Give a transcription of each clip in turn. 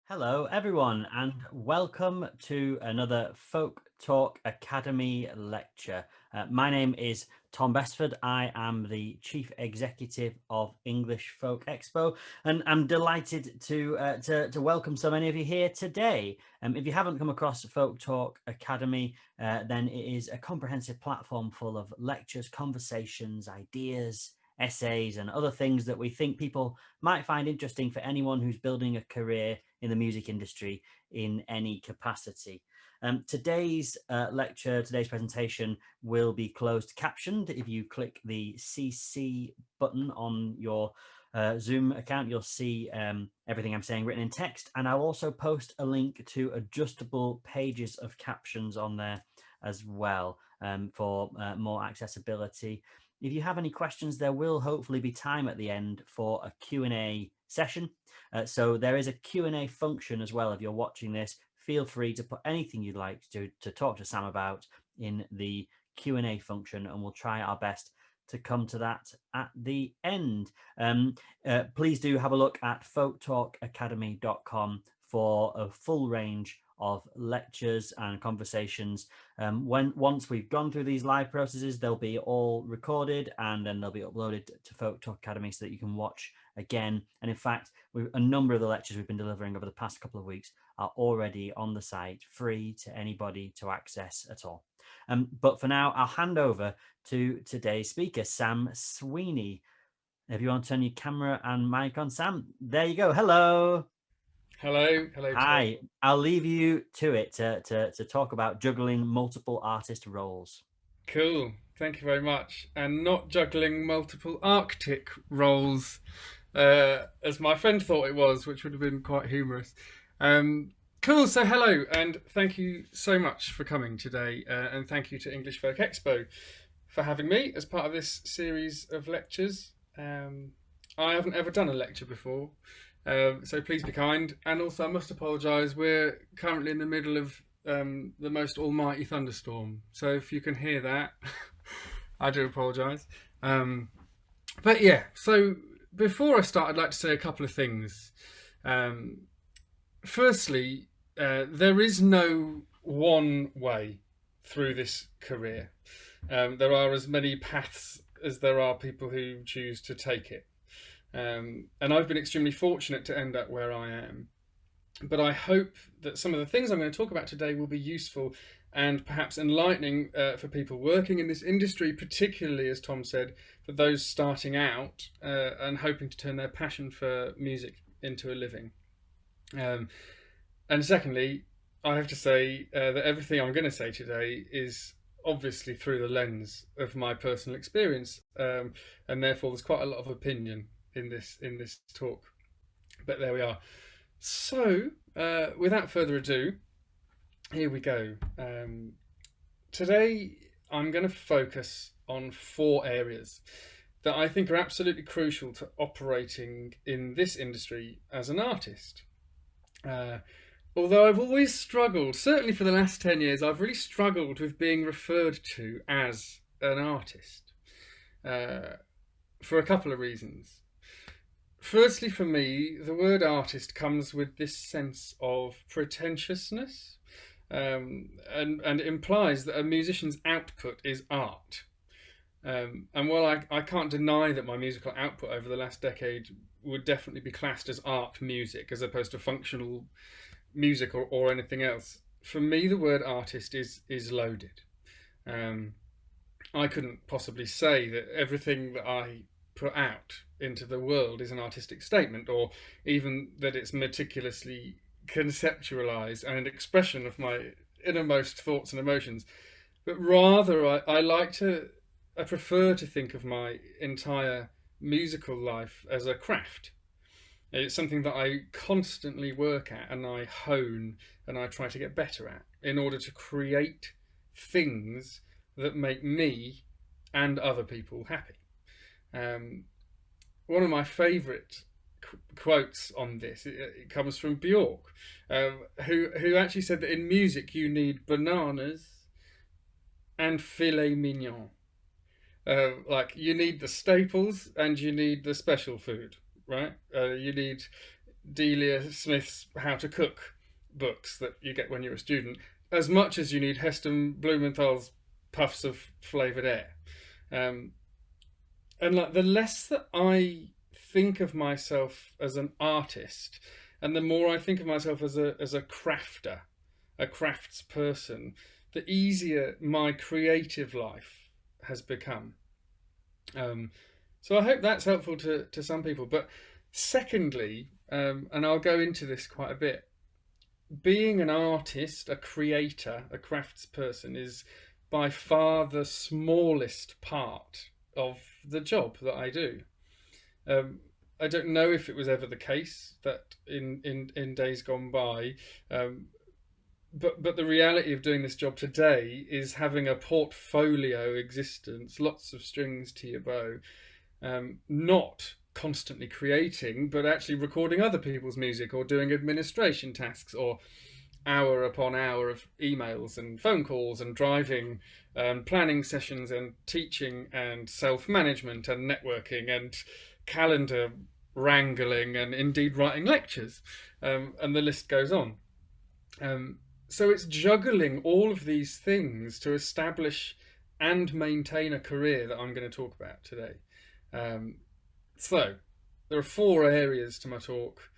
Hello, everyone, and welcome to another Folk Talk Academy lecture. My name is Tom Bestford. I am the Chief Executive of English Folk Expo, and I'm delighted to welcome so many of you here today. If you haven't come across Folk Talk Academy, then it is a comprehensive platform full of lectures, conversations, ideas, essays, and other things that we think people might find interesting for anyone who's building a career in the music industry in any capacity. Today's today's presentation will be closed captioned. If you click the CC button on your Zoom account, you'll see everything I'm saying written in text, and I'll also post a link to adjustable pages of captions on there as well for more accessibility. If you have any questions, there will hopefully be time at the end for a Q&A session. So there is a Q&A function as well. If you're watching this, feel free to put anything you'd like to talk to Sam about in the Q&A function, and we'll try our best to come to that at the end. Please do have a look at folktalkacademy.com for a full range of lectures and conversations. Once we've gone through these live processes, they'll be all recorded and then they'll be uploaded to Folk Talk Academy so that you can watch again. And in fact, a number of the lectures we've been delivering over the past couple of weeks are already on the site, free to anybody to access at all. But for now, I'll hand over to today's speaker, Sam Sweeney. If you want to turn your camera and mic on, Sam, there you go. Hello. Hello, Tom. Hi, I'll leave you to it to talk about juggling multiple artist roles. Cool. Thank you very much. And not juggling multiple Arctic roles, as my friend thought it was, which would have been quite humorous. Cool. So hello, and thank you so much for coming today, and thank you to English Folk Expo for having me as part of this series of lectures. I haven't ever done a lecture before. So please be kind. And also, I must apologise. We're currently in the middle of the most almighty thunderstorm. So if you can hear that, I do apologise. But yeah, so before I start, I'd like to say a couple of things. Firstly, there is no one way through this career. There are as many paths as there are people who choose to take it. And I've been extremely fortunate to end up where I am. But I hope that some of the things I'm going to talk about today will be useful and perhaps enlightening for people working in this industry, particularly, as Tom said, for those starting out and hoping to turn their passion for music into a living. And secondly, I have to say that everything I'm going to say today is obviously through the lens of my personal experience, and therefore there's quite a lot of opinion in this talk. But there we are. So, without further ado, here we go. Today, I'm going to focus on 4 areas that I think are absolutely crucial to operating in this industry as an artist. Although I've always struggled, certainly for the last 10 years, I've really struggled with being referred to as an artist for a couple of reasons. Firstly, for me, the word artist comes with this sense of pretentiousness, and implies that a musician's output is art. And while I can't deny that my musical output over the last decade would definitely be classed as art music as opposed to functional music or anything else, for me the word artist is loaded. I couldn't possibly say that everything that I put out into the world is an artistic statement, or even that it's meticulously conceptualized and an expression of my innermost thoughts and emotions. But rather, I prefer to think of my entire musical life as a craft. It's something that I constantly work at and I hone and I try to get better at in order to create things that make me and other people happy. One of my favourite quotes on this, it comes from Bjork, who actually said that in music you need bananas and filet mignon. Like, you need the staples and you need the special food, right? You need Delia Smith's How to Cook books that you get when you're a student, as much as you need Heston Blumenthal's Puffs of Flavoured Air. And like, the less that I think of myself as an artist, and the more I think of myself as a crafter, a crafts person, the easier my creative life has become. So I hope that's helpful to some people. But secondly, and I'll go into this quite a bit, being an artist, a creator, a crafts person is by far the smallest part of the job that I do. I don't know if it was ever the case that in days gone by, but the reality of doing this job today is having a portfolio existence, lots of strings to your bow, not constantly creating, but actually recording other people's music or doing administration tasks or hour upon hour of emails and phone calls and driving, planning sessions and teaching and self-management and networking and calendar wrangling and indeed writing lectures, and the list goes on. So it's juggling all of these things to establish and maintain a career that I'm going to talk about today. So there are 4 areas to my talk.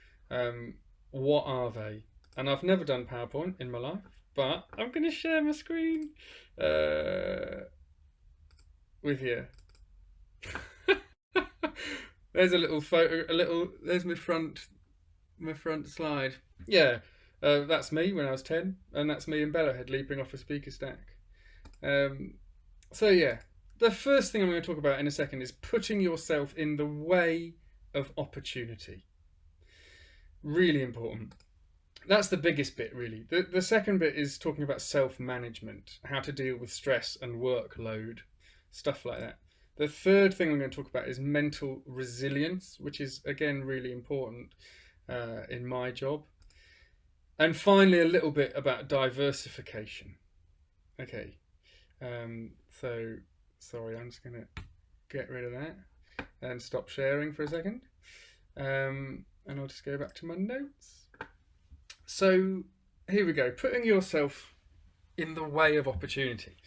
What are they? And I've never done PowerPoint in my life, but I'm going to share my screen with you. There's a little photo, there's my front slide. Yeah, that's me when I was 10, and that's me in Bellahead leaping off a speaker stack. So yeah, the first thing I'm going to talk about in a second is putting yourself in the way of opportunity. Really important. That's the biggest bit, really. The second bit is talking about self-management, how to deal with stress and workload, stuff like that. The third thing I'm going to talk about is mental resilience, which is, again, really important in my job. And finally, a little bit about diversification. Okay, so, sorry, I'm just going to get rid of that and stop sharing for a second. And I'll just go back to my notes. So here we go, putting yourself in the way of opportunity.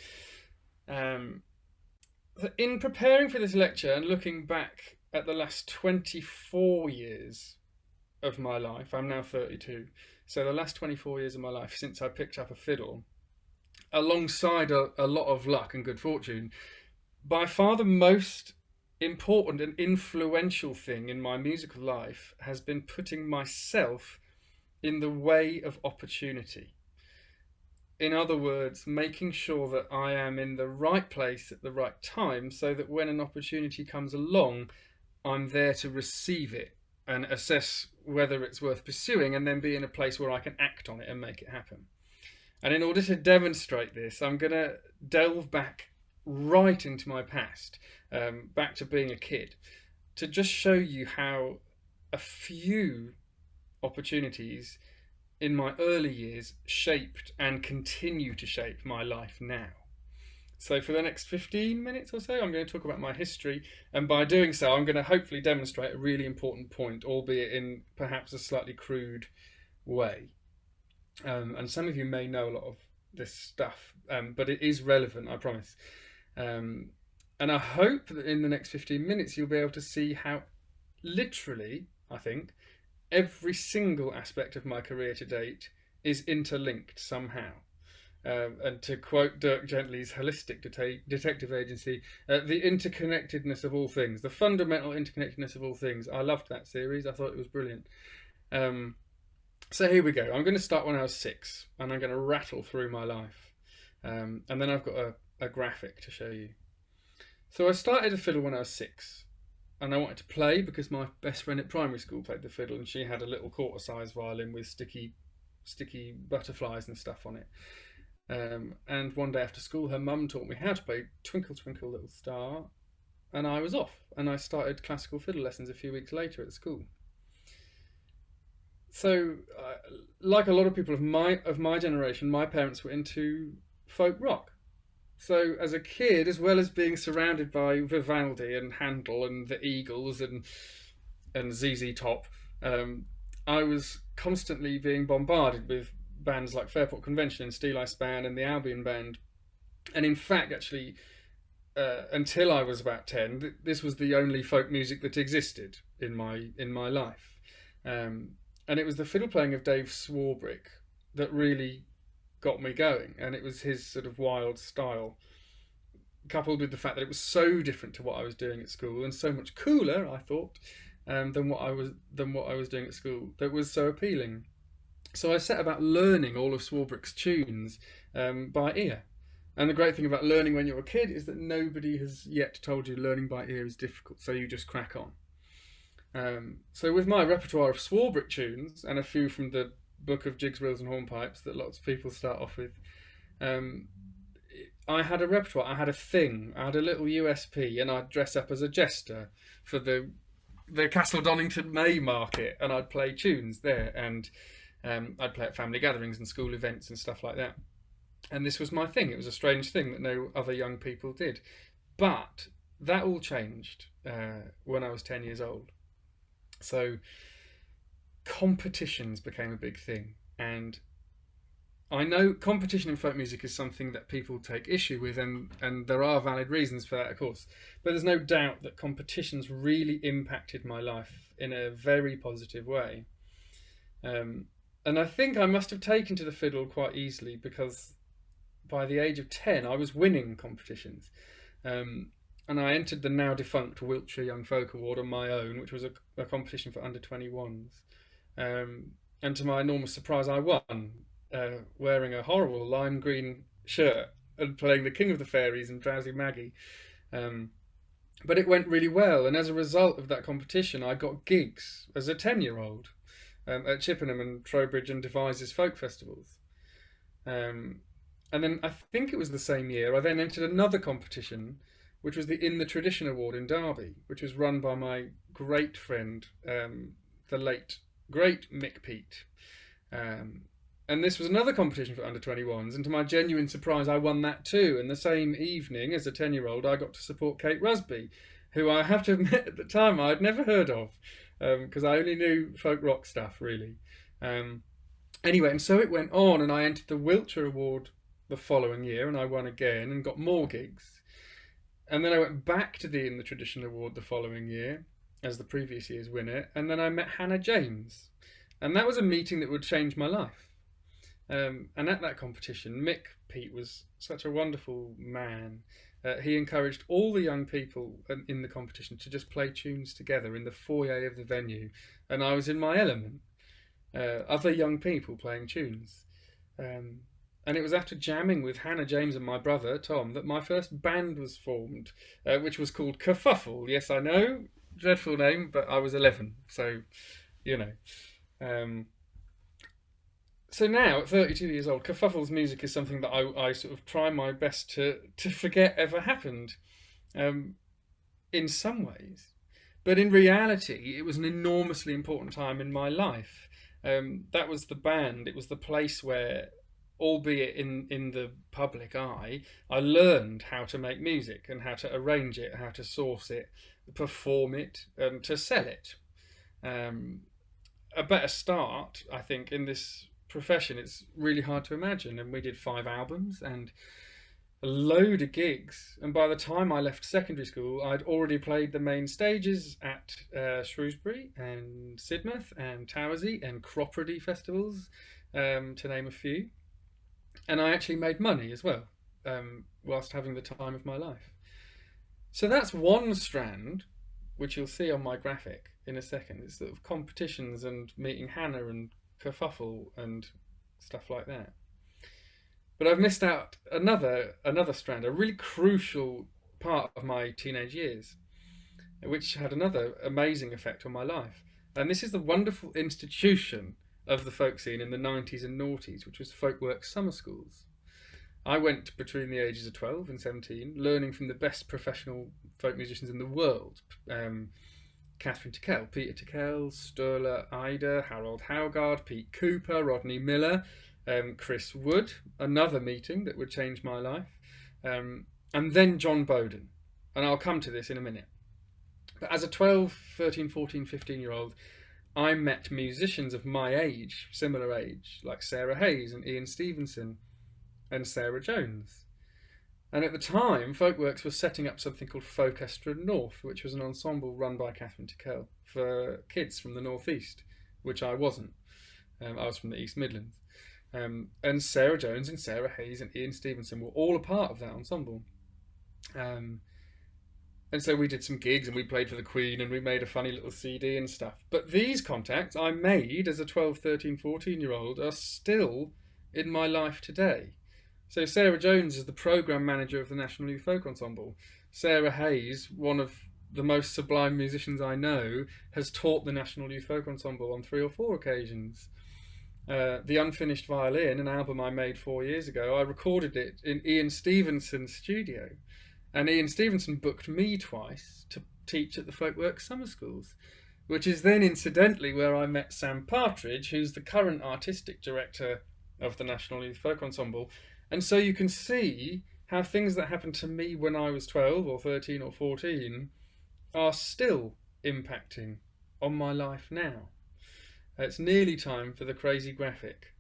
In preparing for this lecture and looking back at the last 24 years of my life, I'm now 32, so the last 24 years of my life since I picked up a fiddle, alongside a lot of luck and good fortune, by far the most important and influential thing in my musical life has been putting myself in the way of opportunity. In other words, making sure that I am in the right place at the right time so that when an opportunity comes along, I'm there to receive it and assess whether it's worth pursuing, and then be in a place where I can act on it and make it happen. And in order to demonstrate this, I'm going to delve back right into my past, back to being a kid, to just show you how a few opportunities in my early years shaped and continue to shape my life now. So for the next 15 minutes or so, I'm going to talk about my history, and by doing so, I'm going to hopefully demonstrate a really important point, albeit in perhaps a slightly crude way. And some of you may know a lot of this stuff, but it is relevant, I promise. And I hope that in the next 15 minutes, you'll be able to see how literally, I think, every single aspect of my career to date is interlinked somehow. And to quote Dirk Gently's holistic detective agency, the interconnectedness of all things, the fundamental interconnectedness of all things. I loved that series. I thought it was brilliant. So here we go. I'm going to start when I was 6, and I'm going to rattle through my life. And then I've got a graphic to show you. So I started a fiddle when I was 6. And I wanted to play because my best friend at primary school played the fiddle, and she had a little quarter-size violin with sticky butterflies and stuff on it. And one day after school, her mum taught me how to play Twinkle Twinkle Little Star, and I was off. And I started classical fiddle lessons a few weeks later at school. So, like a lot of people of my generation, my parents were into folk rock. So as a kid, as well as being surrounded by Vivaldi and Handel and the Eagles and ZZ Top, I was constantly being bombarded with bands like Fairport Convention and Steel Ice Band and the Albion Band. And in fact, actually, until I was about 10, this was the only folk music that existed in my life. And it was the fiddle playing of Dave Swarbrick that really got me going, and it was his sort of wild style, coupled with the fact that it was so different to what I was doing at school and so much cooler, I thought, than what I was doing at school, that was so appealing. So I set about learning all of Swarbrick's tunes by ear. And the great thing about learning when you're a kid is that nobody has yet told you learning by ear is difficult, so you just crack on. So with my repertoire of Swarbrick tunes and a few from the book of Jigs, Reels and Hornpipes that lots of people start off with, I had a repertoire, I had a thing, I had a little USP, and I'd dress up as a jester for the Castle Donington May market, and I'd play tunes there, and I'd play at family gatherings and school events and stuff like that. And this was my thing. It was a strange thing that no other young people did. But that all changed when I was 10 years old. So competitions became a big thing. And I know competition in folk music is something that people take issue with, and there are valid reasons for that, of course. But there's no doubt that competitions really impacted my life in a very positive way. And I think I must have taken to the fiddle quite easily, because by the age of 10, I was winning competitions. And I entered the now defunct Wiltshire Young Folk Award on my own, which was a competition for under 21s. And to my enormous surprise, I won, wearing a horrible lime green shirt and playing the King of the Fairies and Drowsy Maggie. But it went really well, and as a result of that competition, I got gigs as a 10-year-old at Chippenham and Trowbridge and Devizes folk festivals. And then I think it was the same year, I then entered another competition, which was the In the Tradition Award in Derby, which was run by my great friend, the late, great Mick Peat. And this was another competition for under 21s, and to my genuine surprise, I won that too. And the same evening, as a 10-year-old, I got to support Kate Rusby, who I have to admit at the time I'd never heard of, because I only knew folk rock stuff, really. Anyway, and so it went on, and I entered the Wiltshire Award the following year, and I won again and got more gigs. And then I went back to the In the Tradition Award the following year as the previous year's winner, and then I met Hannah James, and that was a meeting that would change my life. And at that competition, Mick Peat was such a wonderful man. He encouraged all the young people in the competition to just play tunes together in the foyer of the venue, and I was in my element. Other young people playing tunes. And it was after jamming with Hannah James and my brother, Tom, that my first band was formed, which was called Kerfuffle. Yes, I know, dreadful name, but I was 11, so, you know. So now, at 32 years old, Kerfuffle's music is something that I sort of try my best to forget ever happened, in some ways. But in reality, it was an enormously important time in my life. That was the band, it was the place where, albeit in the public eye, I learned how to make music and how to arrange it, how to source it, perform it, and to sell it. A better start, I think, in this profession, it's really hard to imagine. And we did 5 albums and a load of gigs. And by the time I left secondary school, I'd already played the main stages at Shrewsbury and Sidmouth and Towersey and Cropredy festivals, to name a few. And I actually made money as well, whilst having the time of my life. So that's one strand, which you'll see on my graphic in a second. It's sort of competitions and meeting Hannah and Kerfuffle and stuff like that. But I've missed out another strand, a really crucial part of my teenage years, which had another amazing effect on my life. And this is the wonderful institution of the folk scene in the 90s and noughties, which was Folkworks summer schools. I went between the ages of 12 and 17, learning from the best professional folk musicians in the world. Catherine Tickell, Peter Tickell, Sturla Ida, Harold Howgard, Pete Cooper, Rodney Miller, Chris Wood, another meeting that would change my life, and then John Bowden. And I'll come to this in a minute. But as a 12, 13, 14, 15-year-old, I met musicians of my age, similar age, like Sarah Hayes and Ian Stevenson and Sarah Jones. And at the time, Folkworks was setting up something called Folkestra North, which was an ensemble run by Catherine Tickell for kids from the Northeast, which I wasn't. I was from the East Midlands. And Sarah Jones and Sarah Hayes and Ian Stevenson were all a part of that ensemble. And so we did some gigs and we played for the Queen and we made a funny little CD and stuff. But these contacts I made as a 12, 13, 14-year-old are still in my life today. So Sarah Jones is the programme manager of the National Youth Folk Ensemble. Sarah Hayes, one of the most sublime musicians I know, has taught the National Youth Folk Ensemble on 3 or 4 occasions. The Unfinished Violin, an album I made 4 years ago, I recorded it in Ian Stevenson's studio. And Ian Stevenson booked me twice to teach at the Folkworks summer schools, which is then incidentally where I met Sam Partridge, who's the current artistic director of the National Youth Folk Ensemble. And so you can see how things that happened to me when I was 12 or 13 or 14 are still impacting on my life now. It's nearly time for the crazy graphic.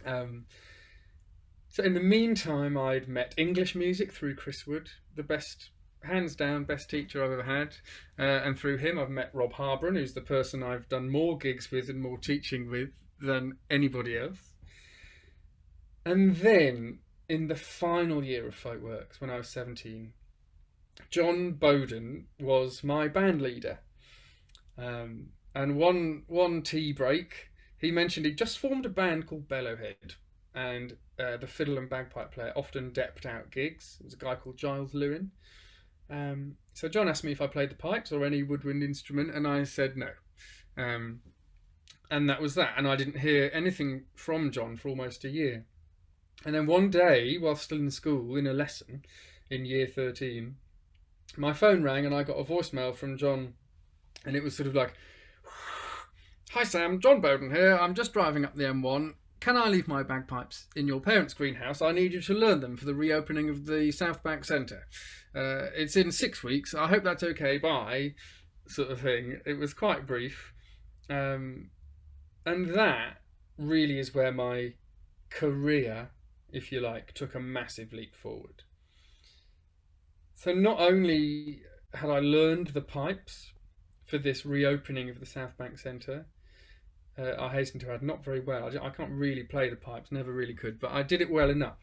So in the meantime, I'd met English music through Chris Wood, the best, hands down, best teacher I've ever had. And through him, I've met Rob Harbron, who's the person I've done more gigs with and more teaching with than anybody else. And then, in the final year of Folkworks, when I was 17, John Bowden was my band leader. And one tea break, he mentioned he'd just formed a band called Bellowhead. And the fiddle and bagpipe player often depped out gigs. It was a guy called Giles Lewin. So John asked me if I played the pipes or any woodwind instrument, and I said no. And that was that. And I didn't hear anything from John for almost a year. And then one day, while still in school, in a lesson in year 13, my phone rang and I got a voicemail from John. And it was sort of like, "Hi Sam, John Bowden here. I'm just driving up the M1. Can I leave my bagpipes in your parents' greenhouse? I need you to learn them for the reopening of the South Bank Centre. It's in 6 weeks. I hope that's okay. Bye," sort of thing. It was quite brief. And that really is where my career, if you like, took a massive leap forward. So not only had I learned the pipes for this reopening of the South Bank Centre, I hasten to add, not very well. I can't really play the pipes, never really could, but I did it well enough.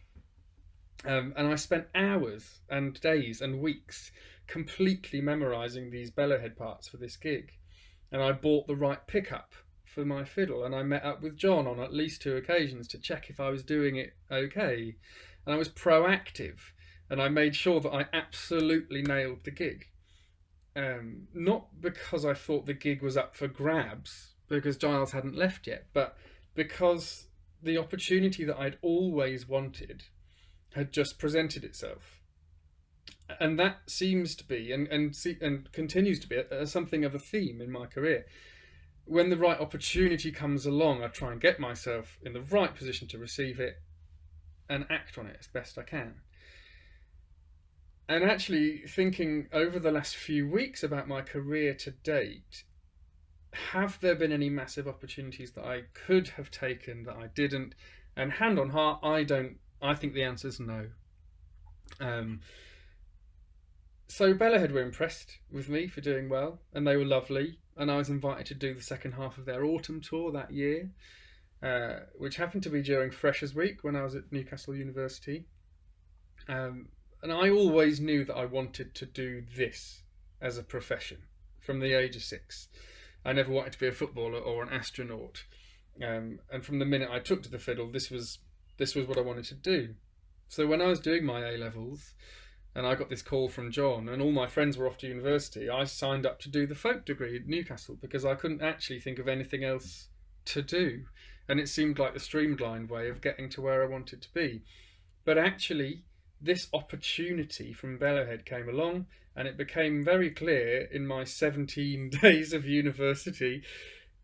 And I spent hours and days and weeks completely memorising these bellowhead parts for this gig. And I bought the right pickup for my fiddle, and I met up with John on at least 2 occasions to check if I was doing it okay. And I was proactive, and I made sure that I absolutely nailed the gig. Not because I thought the gig was up for grabs, because Giles hadn't left yet, but because the opportunity that I'd always wanted had just presented itself. And that seems to be, and continues to be, something of a theme in my career. When the right opportunity comes along, I try and get myself in the right position to receive it and act on it as best I can. And actually, thinking over the last few weeks about my career to date, have there been any massive opportunities that I could have taken that I didn't? And hand on heart, I think the answer's no. So Bellowhead were impressed with me for doing well, and they were lovely. And I was invited to do the second half of their autumn tour that year, which happened to be during Freshers' Week when I was at Newcastle University. And I always knew that I wanted to do this as a profession from the age of 6. I never wanted to be a footballer or an astronaut. And from the minute I took to the fiddle, this was what I wanted to do. So when I was doing my A-levels, and I got this call from John, and all my friends were off to university, I signed up to do the folk degree at Newcastle because I couldn't actually think of anything else to do. And it seemed like the streamlined way of getting to where I wanted to be. But actually, this opportunity from Bellowhead came along, and it became very clear in my 17 days of university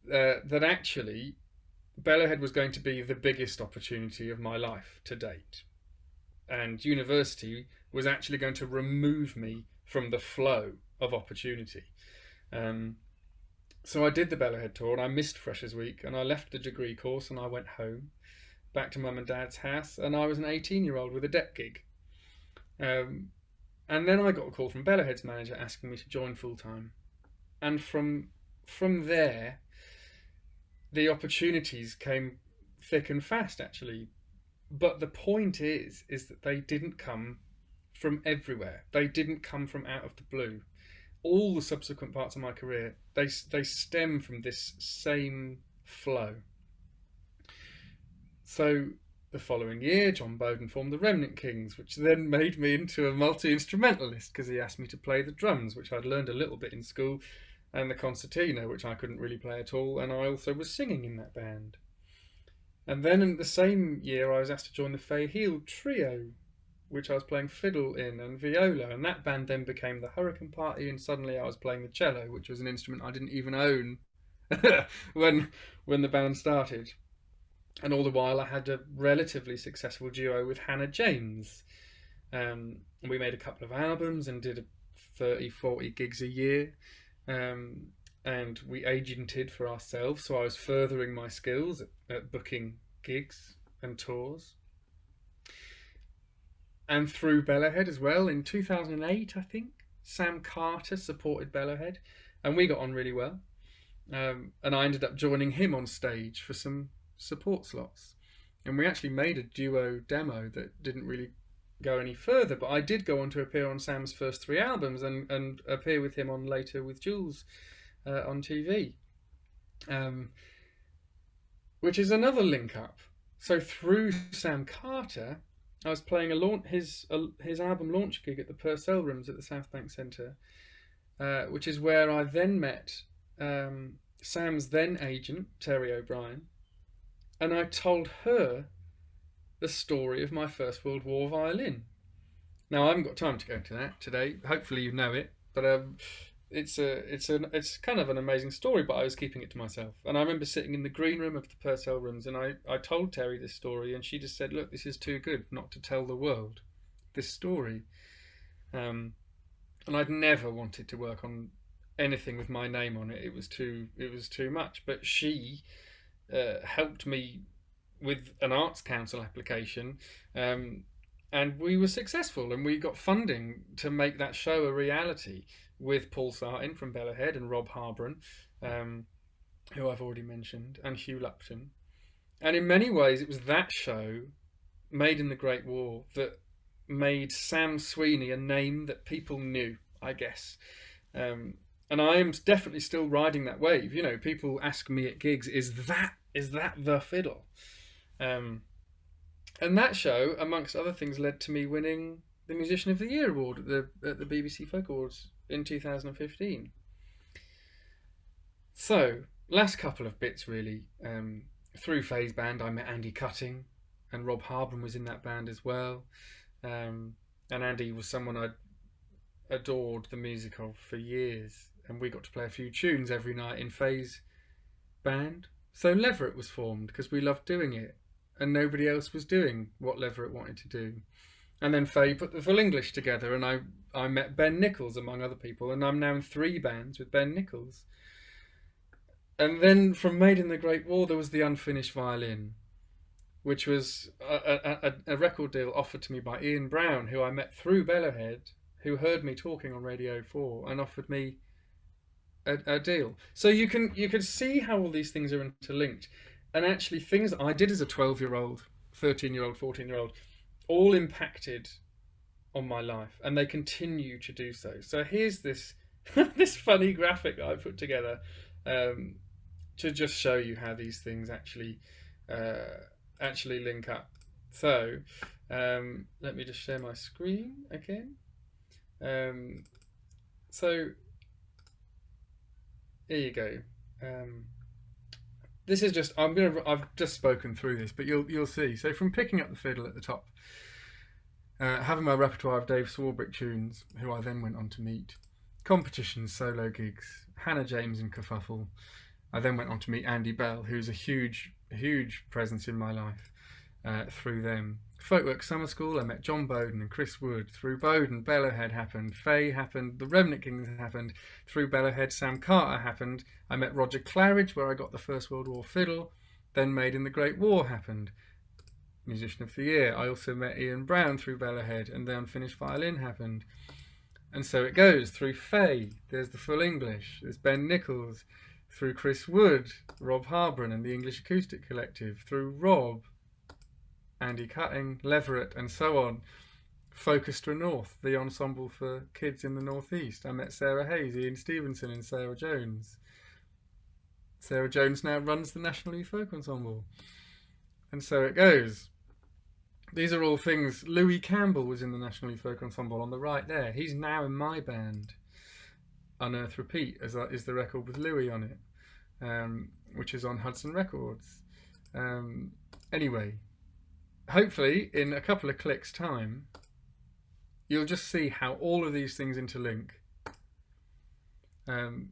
that actually Bellowhead was going to be the biggest opportunity of my life to date. And university was actually going to remove me from the flow of opportunity. So I did the Bellahead tour, and I missed Freshers Week, and I left the degree course, and I went home, back to mum and dad's house, and I was an 18-year-old with a deck gig. And then I got a call from Bellahead's manager asking me to join full time, and from there, the opportunities came thick and fast, actually. But the point is that they didn't come from everywhere. They didn't come from out of the blue. All the subsequent parts of my career, they stem from this same flow. So the following year, John Bowden formed the Remnant Kings, which then made me into a multi-instrumentalist because he asked me to play the drums, which I'd learned a little bit in school, and the concertina, which I couldn't really play at all, and I also was singing in that band. And then in the same year, I was asked to join the Fay Heel Trio, which I was playing fiddle in and viola, and that band then became the Hurricane Party, and suddenly I was playing the cello, which was an instrument I didn't even own when the band started. And all the while I had a relatively successful duo with Hannah James. We made a couple of albums and did 30-40 gigs a year, and we agented for ourselves, so I was furthering my skills at booking gigs and tours. And through Bellahead as well, in 2008 I think, Sam Carter supported Bellahead, and we got on really well, and I ended up joining him on stage for some support slots, and we actually made a duo demo that didn't really go any further, but I did go on to appear on Sam's first 3 albums and appear with him on Later with Jules on TV, which is another link up. So through Sam Carter, I was playing his album launch gig at the Purcell Rooms at the South Bank Centre, which is where I then met Sam's then agent, Terry O'Brien, and I told her the story of my First World War violin. Now I haven't got time to go into that today. Hopefully you know it, but it's kind of an amazing story. But I was keeping it to myself, and I remember sitting in the green room of the Purcell Rooms, and I told Terry this story, and she just said, "Look, this is too good not to tell the world this story." And I'd never wanted to work on anything with my name on it. It was too much. But she helped me with an Arts Council application, and we were successful, and we got funding to make that show a reality with Paul Sartin from Bellahead and Rob Harbron, who I've already mentioned, and Hugh Lupton. And in many ways it was that show, Made in the Great War, that made Sam Sweeney a name that people knew, I guess. And I am definitely still riding that wave. You know, people ask me at gigs, is that the fiddle? And that show, amongst other things, led to me winning the Musician of the Year award at the BBC Folk Awards in 2015. So, last couple of bits really. Through Faye's band, I met Andy Cutting, and Rob Harbron was in that band as well. And Andy was someone I'd adored the music of for years, and we got to play a few tunes every night in Faye's band. So Leverett was formed because we loved doing it, and nobody else was doing what Leverett wanted to do. And then Faye put the Full English together, and I met Ben Nichols among other people, and I'm now in 3 bands with Ben Nichols. And then from Made in the Great War, there was the Unfinished Violin, which was a record deal offered to me by Ian Brown, who I met through Bellahead, who heard me talking on Radio 4 and offered me a deal. So you can see how all these things are interlinked, and actually things that I did as a 12-year-old, 13-year-old, 14-year-old, all impacted on my life, and they continue to do so. So here's this this funny graphic that I put together to just show you how these things actually link up. So let me just share my screen again. So here you go. This is just I've just spoken through this, but you'll see. So from picking up the fiddle at the top, having my repertoire of Dave Swarbrick tunes, who I then went on to meet, competitions, solo gigs, Hannah James and Kerfuffle. I then went on to meet Andy Bell, who's a huge presence in my life. through them. Folkwork Summer School, I met John Bowden and Chris Wood. Through Bowden, Bellowhead happened, Faye happened, the Remnant Kings happened. Through Bellowhead, Sam Carter happened. I met Roger Claridge, where I got the First World War fiddle. Then Made in the Great War happened. Musician of the Year. I also met Ian Brown through Bellowhead, and the Unfinished Violin happened. And so it goes. Through Faye, there's the Full English. There's Ben Nichols. Through Chris Wood, Rob Harbron and the English Acoustic Collective. Through Rob, Andy Cutting, Leverett, and so on. Focustra North, the ensemble for kids in the Northeast. I met Sarah Hayes, Ian Stevenson, and Sarah Jones. Sarah Jones now runs the National Youth Folk Ensemble. And so it goes. These are all things. Louis Campbell was in the National Youth Folk Ensemble on the right there. He's now in my band. Unearth Repeat is the record with Louis on it, which is on Hudson Records. Anyway, hopefully in a couple of clicks time, you'll just see how all of these things interlink. And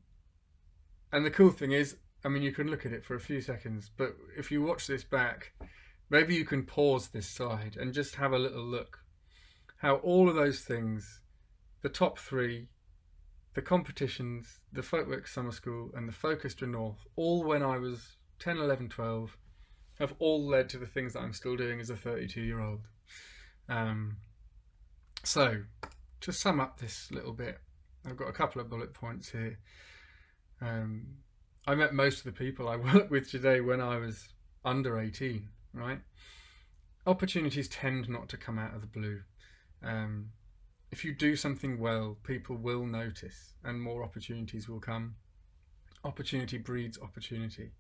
the cool thing is, I mean, you can look at it for a few seconds, but if you watch this back, maybe you can pause this slide and just have a little look. How all of those things, the top three, the competitions, the Folkwork Summer School and the Focustra North, all when I was 10, 11, 12, have all led to the things that I'm still doing as a 32-year-old. So, to sum up this little bit, I've got a couple of bullet points here. I met most of the people I work with today when I was under 18, right? Opportunities tend not to come out of the blue. If you do something well, people will notice and more opportunities will come. Opportunity breeds opportunity.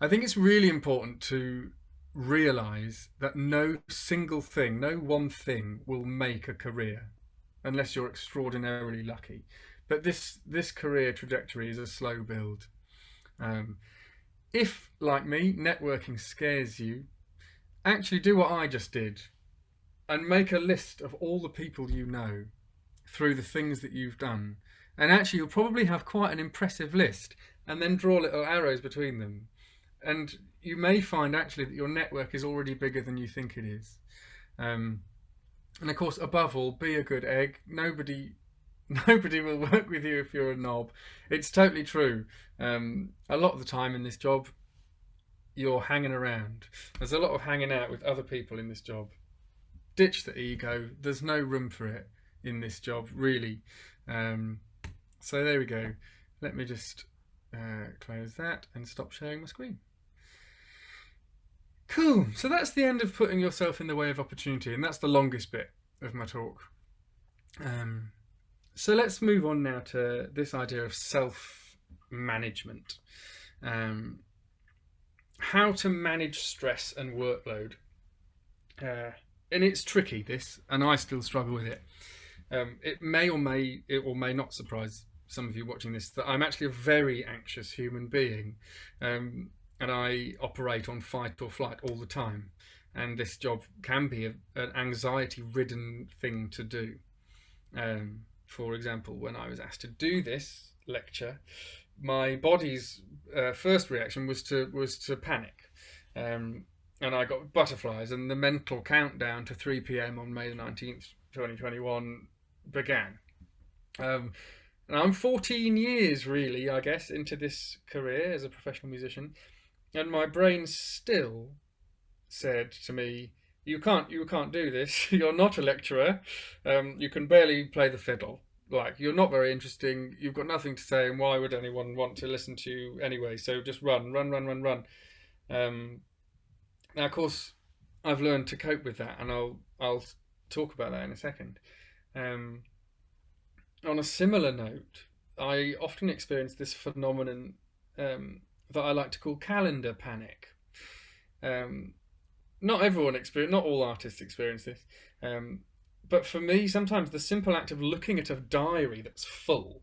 I think it's really important to realise that no single thing, no one thing will make a career unless you're extraordinarily lucky. But this career trajectory is a slow build. If, like me, networking scares you, actually do what I just did and make a list of all the people you know through the things that you've done. And actually you'll probably have quite an impressive list, and then draw little arrows between them. And you may find actually that your network is already bigger than you think it is. And of course, above all, be a good egg. Nobody will work with you if you're a knob. It's totally true. A lot of the time in this job, you're hanging around. There's a lot of hanging out with other people in this job. Ditch the ego. There's no room for it in this job, really. So there we go. Let me just close that and stop sharing my screen. Cool. So that's the end of putting yourself in the way of opportunity, and that's the longest bit of my talk. So let's move on now to this idea of self-management. How to manage stress and workload. And it's tricky, this, and I still struggle with it. It may or may not surprise some of you watching this that I'm actually a very anxious human being, and I operate on fight or flight all the time. And this job can be an anxiety-ridden thing to do. For example, when I was asked to do this lecture, my body's first reaction was to panic, and I got butterflies, and the mental countdown to 3 p.m. on May the 19th, 2021 began. And I'm 14 years, really, I guess, into this career as a professional musician, and my brain still said to me, you can't do this. You're not a lecturer. You can barely play the fiddle. Like, you're not very interesting. You've got nothing to say, and why would anyone want to listen to you anyway? So just run. Now, of course, I've learned to cope with that, and I'll talk about that in a second. On a similar note, I often experience this phenomenon that I like to call calendar panic. Not all artists experience this, but for me, sometimes the simple act of looking at a diary that's full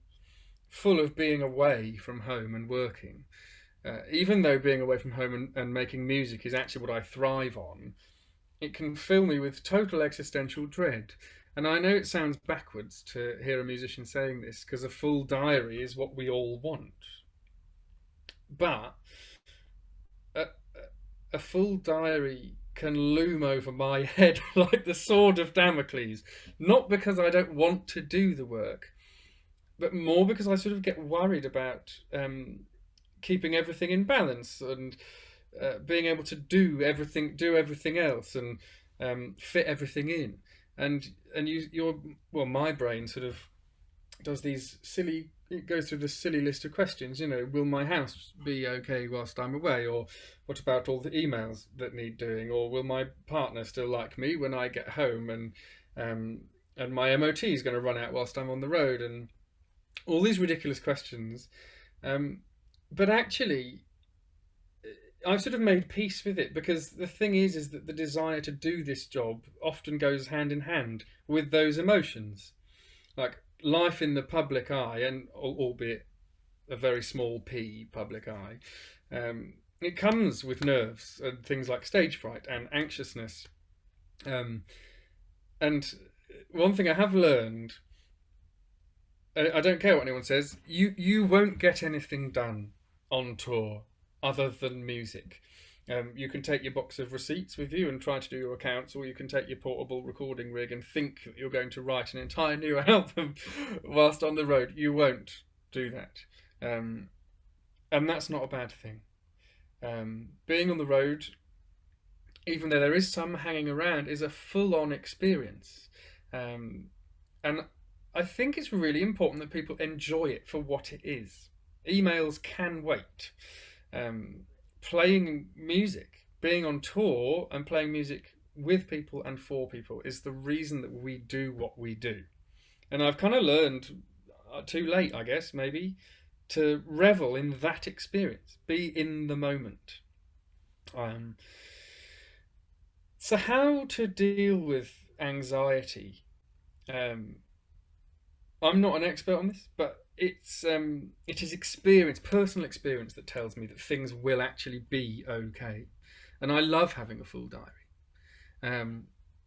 of being away from home and working, even though being away from home and making music is actually what I thrive on, it can fill me with total existential dread. And I know it sounds backwards to hear a musician saying this, because a full diary is what we all want. But a full diary can loom over my head like the sword of Damocles. Not because I don't want to do the work, but more because I sort of get worried about keeping everything in balance and being able to do everything else, and fit everything in. My brain sort of does these silly. It goes through this silly list of questions. Will my house be okay whilst I'm away? Or what about all the emails that need doing? Or will my partner still like me when I get home? And my MOT is going to run out whilst I'm on the road, and all these ridiculous questions. But actually, I've sort of made peace with it, because the thing is that the desire to do this job often goes hand in hand with those emotions. Like life in the public eye, and albeit a very small p public eye, it comes with nerves and things like stage fright and anxiousness. And one thing I have learned, I don't care what anyone says, you won't get anything done on tour other than music. You can take your box of receipts with you and try to do your accounts, or you can take your portable recording rig and think that you're going to write an entire new album whilst on the road. You won't do that. And that's not a bad thing. Being on the road, even though there is some hanging around, is a full-on experience. And I think it's really important that people enjoy it for what it is. Emails can wait. Playing music, being on tour and playing music with people and for people is the reason that we do what we do. And I've kind of learned, too late I guess, maybe, to revel in that experience, be in the moment. So how to deal with anxiety? I'm not an expert on this, but it is experience, personal experience, that tells me that things will actually be okay. And I love having a full diary.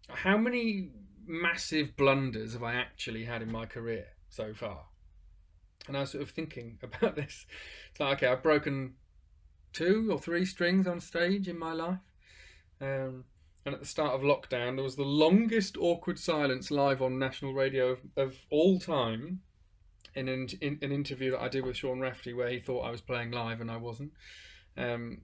How many massive blunders have I actually had in my career so far? And I was sort of thinking about this. It's like, okay, I've broken 2 or 3 strings on stage in my life. And at the start of lockdown, there was the longest awkward silence live on national radio of all time, in an interview that I did with Sean Rafferty, where he thought I was playing live and I wasn't. I've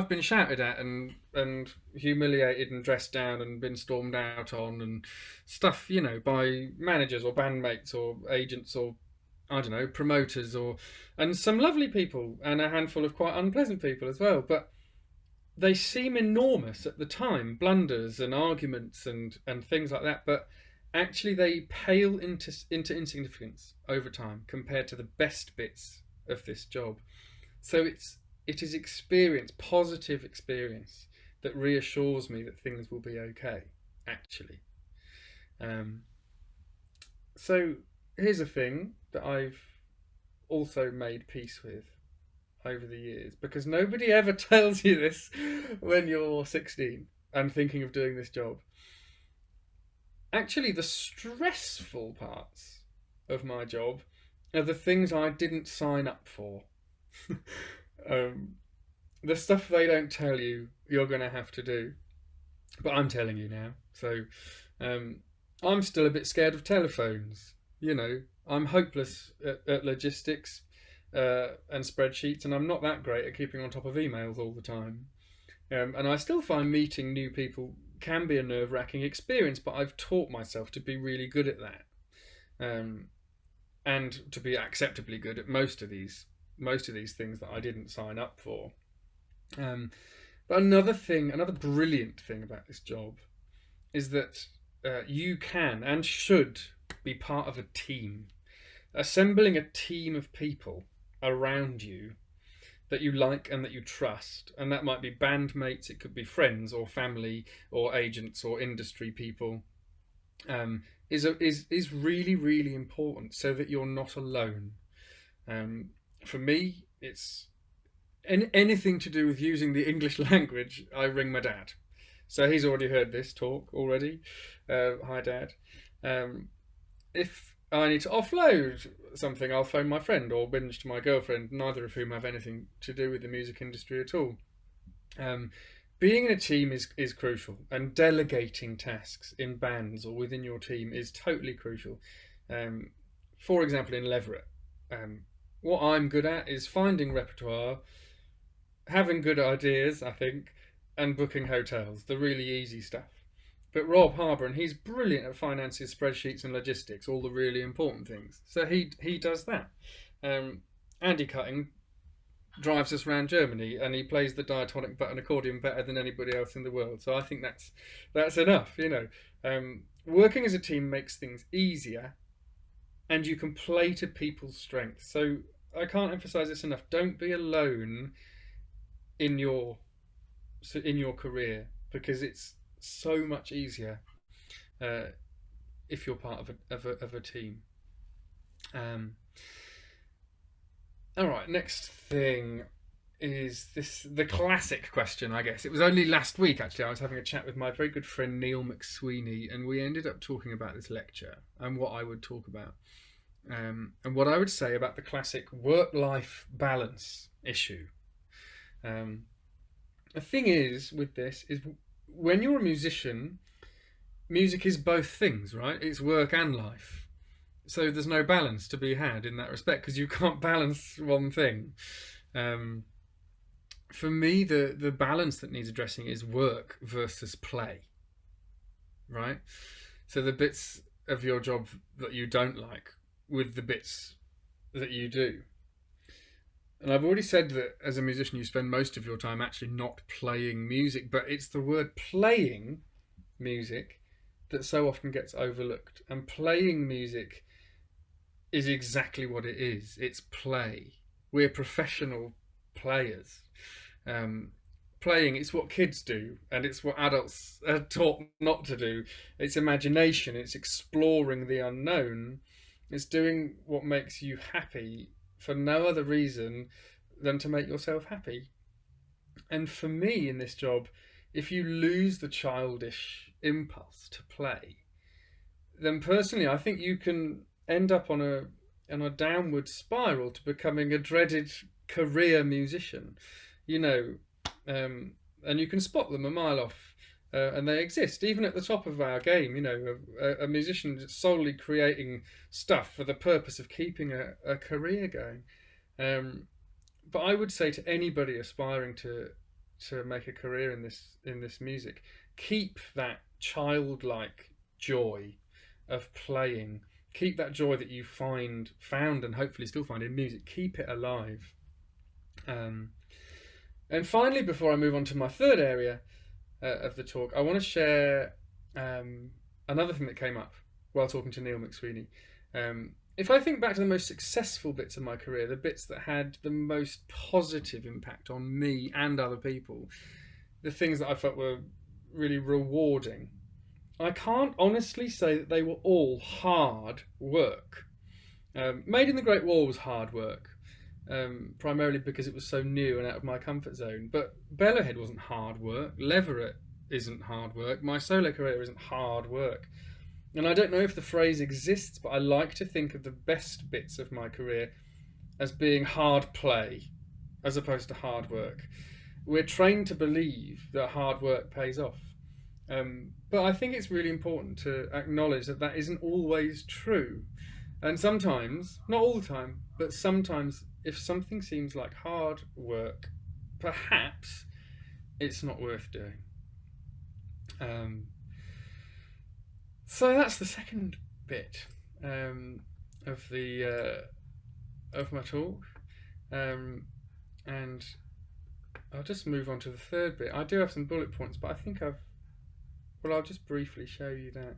been shouted at and humiliated and dressed down and been stormed out on and stuff, by managers or bandmates or agents or, I don't know, promoters, and some lovely people and a handful of quite unpleasant people as well. But they seem enormous at the time, blunders and arguments and things like that. But actually they pale into insignificance over time compared to the best bits of this job. So it is experience, positive experience, that reassures me that things will be okay, actually. So here's a thing that I've also made peace with over the years, because nobody ever tells you this when you're 16 and thinking of doing this job. Actually, the stressful parts of my job are the things I didn't sign up for. The stuff they don't tell you you're going to have to do, but I'm telling you now. So I'm still a bit scared of telephones. I'm hopeless at logistics and spreadsheets, and I'm not that great at keeping on top of emails all the time. And I still find meeting new people can be a nerve-wracking experience, but I've taught myself to be really good at that, and to be acceptably good at most of these things that I didn't sign up for. But another brilliant thing about this job is that you can and should be part of a team. Assembling a team of people around you that you like and that you trust, and that might be bandmates, it could be friends or family or agents or industry people, is really, really important, so that you're not alone. For me, it's anything to do with using the English language. I ring my dad, so he's already heard this talk already. Hi, Dad. If I need to offload something, I'll phone my friend or binge to my girlfriend, neither of whom have anything to do with the music industry at all. being in a team is crucial, and delegating tasks in bands or within your team is totally crucial. Um, for example, in Leverett, um, what I'm good at is finding repertoire, having good ideas, I think, and booking hotels, the really easy stuff. But Rob Harbour, and he's brilliant at finances, spreadsheets, and logistics, all the really important things. So he does that. Andy Cutting drives us around Germany, and he plays the diatonic button accordion better than anybody else in the world. So I think that's enough. Working as a team makes things easier, and you can play to people's strengths. So I can't emphasize this enough. Don't be alone in your career, because it's so much easier if you're part of a team. All right, next thing is the classic question, I guess. It was only last week, actually. I was having a chat with my very good friend Neil McSweeney, and we ended up talking about this lecture and what I would talk about. And what I would say about the classic work-life balance issue. The thing is with this is, when you're a musician, music is both things, right? It's work and life. So there's no balance to be had in that respect, because you can't balance one thing. For me, the balance that needs addressing is work versus play, right? So the bits of your job that you don't like with the bits that you do. And I've already said that as a musician, you spend most of your time actually not playing music, but it's the word playing music that so often gets overlooked. And playing music is exactly what it is. It's play. We're professional players. Playing, it's what kids do, and it's what adults are taught not to do. It's imagination, it's exploring the unknown, it's doing what makes you happy for no other reason than to make yourself happy. And for me in this job, if you lose the childish impulse to play, then personally I think you can end up on a downward spiral to becoming a dreaded career musician, and you can spot them a mile off, and they exist even at the top of our game. A musician solely creating stuff for the purpose of keeping a career going. But I would say to anybody aspiring to make a career in this music, keep that childlike joy of playing. Keep that joy that you found and hopefully still find in music. Keep it alive. And finally, before I move on to my third area of the talk, I want to share another thing that came up while talking to Neil McSweeney. If I think back to the most successful bits of my career, the bits that had the most positive impact on me and other people, the things that I felt were really rewarding, I can't honestly say that they were all hard work. Made in the Great Wall was hard work, primarily because it was so new and out of my comfort zone. But Bellowhead wasn't hard work. Leverett isn't hard work. My solo career isn't hard work. And I don't know if the phrase exists, but I like to think of the best bits of my career as being hard play as opposed to hard work. We're trained to believe that hard work pays off. But I think it's really important to acknowledge that isn't always true. And sometimes, not all the time, but sometimes, if something seems like hard work, perhaps it's not worth doing. So that's the second bit of my talk, and I'll just move on to the third bit. I do have some bullet points, but I think I'll just briefly show you that.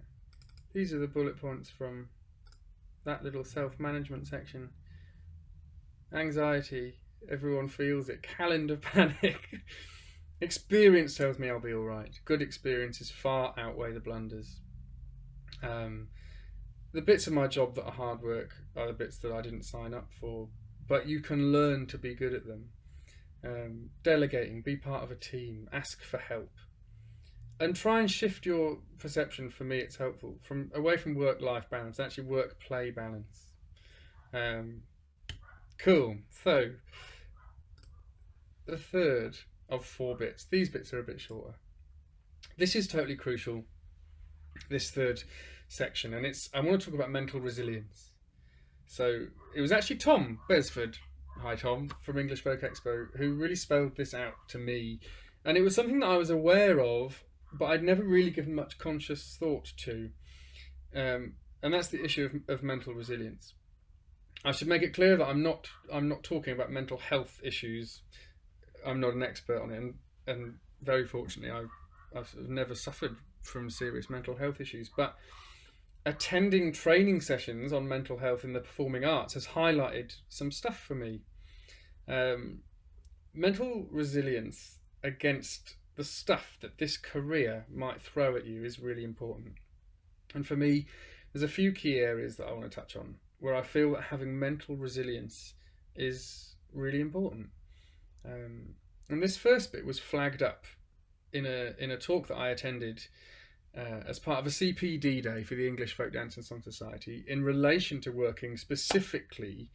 These are the bullet points from that little self-management section. Anxiety, everyone feels it. Calendar panic. Experience tells me I'll be alright. Good experiences far outweigh the blunders. The bits of my job that are hard work are the bits that I didn't sign up for, but you can learn to be good at them. Delegating, be part of a team, ask for help. And try and shift your perception. For me, it's helpful away from work-life balance, actually work-play balance. Cool. So the third of 4 bits. These bits are a bit shorter. This is totally crucial, this third section, and I want to talk about mental resilience. So it was actually Tom Besford, hi Tom, from English Folk Expo, who really spelled this out to me. And it was something that I was aware of, but I'd never really given much conscious thought to. And that's the issue of mental resilience. I should make it clear that I'm not talking about mental health issues. I'm not an expert on it, and very fortunately, I've sort of never suffered from serious mental health issues. But attending training sessions on mental health in the performing arts has highlighted some stuff for me. Mental resilience against the stuff that this career might throw at you is really important. And for me, there's a few key areas that I want to touch on where I feel that having mental resilience is really important. And this first bit was flagged up in a talk that I attended as part of a CPD day for the English Folk Dance and Song Society in relation to working specifically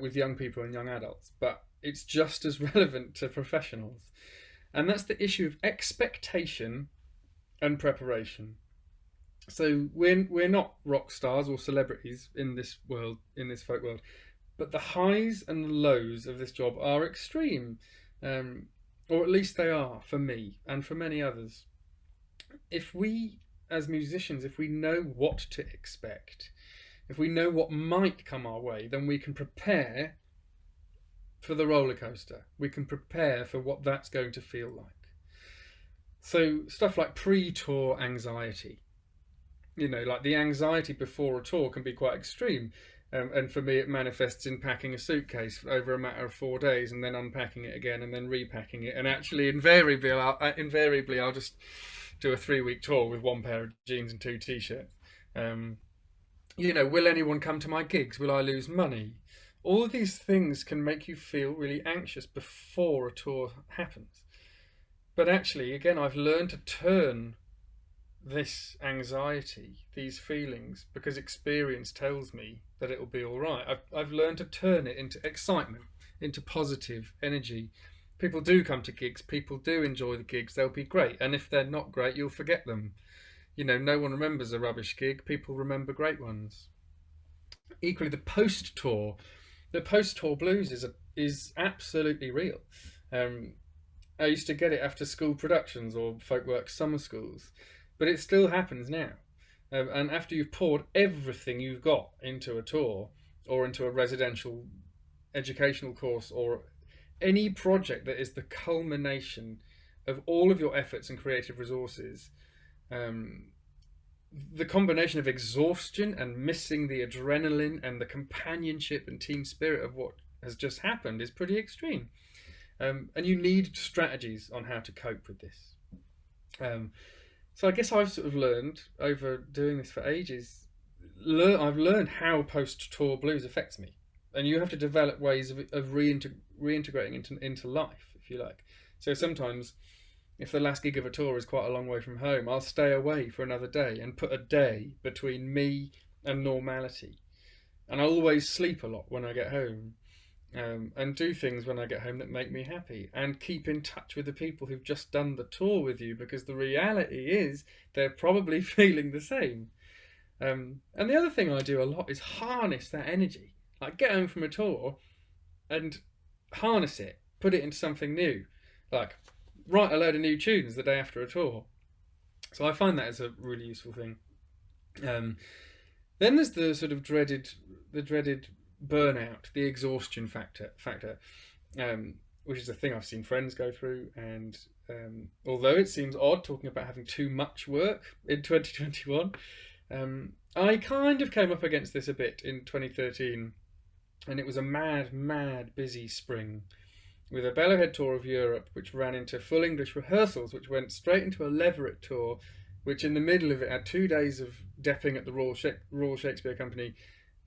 with young people and young adults, but it's just as relevant to professionals. And that's the issue of expectation and preparation. So we're not rock stars or celebrities in this world, in this folk world, but the highs and the lows of this job are extreme, or at least they are for me and for many others. If we, as musicians, if we know what to expect, if we know what might come our way, then we can prepare for the roller coaster. We can prepare for what that's going to feel like. So stuff like pre-tour anxiety, like the anxiety before a tour can be quite extreme. And for me, it manifests in packing a suitcase over a matter of 4 days and then unpacking it again and then repacking it. And actually, invariably, I'll just do a 3-week tour with 1 pair of jeans and 2 t-shirts. Will anyone come to my gigs? Will I lose money? All of these things can make you feel really anxious before a tour happens. But actually, again, I've learned to turn this anxiety, these feelings, because experience tells me that it'll be all right. I've learned to turn it into excitement, into positive energy. People do come to gigs, people do enjoy the gigs, they'll be great. And if they're not great, you'll forget them. No one remembers a rubbish gig, people remember great ones. Equally, the post-tour blues is absolutely real. I used to get it after school productions or folkwork summer schools, but it still happens now. And after you've poured everything you've got into a tour or into a residential educational course or any project that is the culmination of all of your efforts and creative resources, the combination of exhaustion and missing the adrenaline and the companionship and team spirit of what has just happened is pretty extreme. And you need strategies on how to cope with this. So I guess I've sort of learned over doing this for ages, I've learned how post-tour blues affects me. And you have to develop ways of reintegrating into life, if you like. So sometimes, if the last gig of a tour is quite a long way from home, I'll stay away for another day and put a day between me and normality. And I'll always sleep a lot when I get home, and do things when I get home that make me happy, and keep in touch with the people who've just done the tour with you, because the reality is they're probably feeling the same. And the other thing I do a lot is harness that energy. Like get home from a tour and harness it, put it into something new. Like write a load of new tunes the day after a tour. So I find that as a really useful thing. Then there's the sort of dreaded burnout, the exhaustion factor, which is a thing I've seen friends go through. And although it seems odd talking about having too much work in 2021, I kind of came up against this a bit in 2013, and it was a mad busy spring with a Bellowhead tour of Europe, which ran into full English rehearsals, which went straight into a Leverett tour, which in the middle of it had 2 days of depping at the Royal Shakespeare Company,